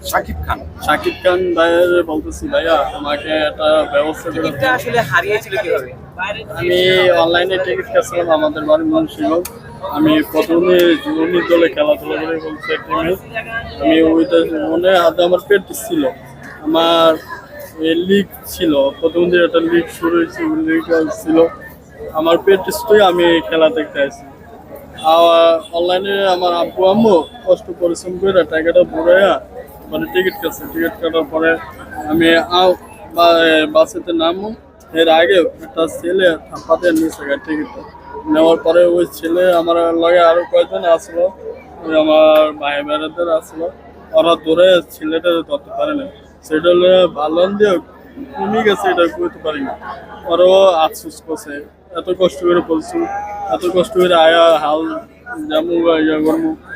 শাকিব খান ভাইয়ের বলতেছি, ভাইয়া আমাকে একটা ব্যবস্থা করে টিকিটটা আসলে হারিয়েছিল কিভাবে? আমি অনলাইনে টিকিট কাটছিলাম আমাদের বাড়ি মুন্সিগঞ্জ। আমি প্রথমে জীবনী দলে খেলাধুলা করে বলছি টিমে। আমি ওইটা মনে হাতে আমার প্র্যাকটিস ছিল, আমার লিগ ছিল, প্রথম দিন একটা লিগ শুরু হয়েছে, লিগ ছিল আমার প্র্যাকটিসটাই আমি খেলা দেখতে আসি। আর অনলাইনে আমার আব্বু আম্মু কষ্ট পরিশ্রম করে টাকাটা ভরাইয়া মানে টিকিট কাটছে। টিকিট কাটার পরে আমি বাসেতে নামো, এর আগে একটা ছেলে থাপ্পাতে নিয়েছে টিকিটটা নেওয়ার পরে ওই ছেলে আমার লগে আরো কয়েকজন আসলো, ওই আমার ভাই বেড়াদের আসলো, ওরা ধরে ছেলেটা ধরতে পারে না। সেটা হলে ভালো দিয়ে কমে গেছে, এটা করতে পারি না। ওরাও আফসোস করছে, এত কষ্ট করে বলছি, এত কষ্ট করে আয়া হাল যেমন ইয়া করবো।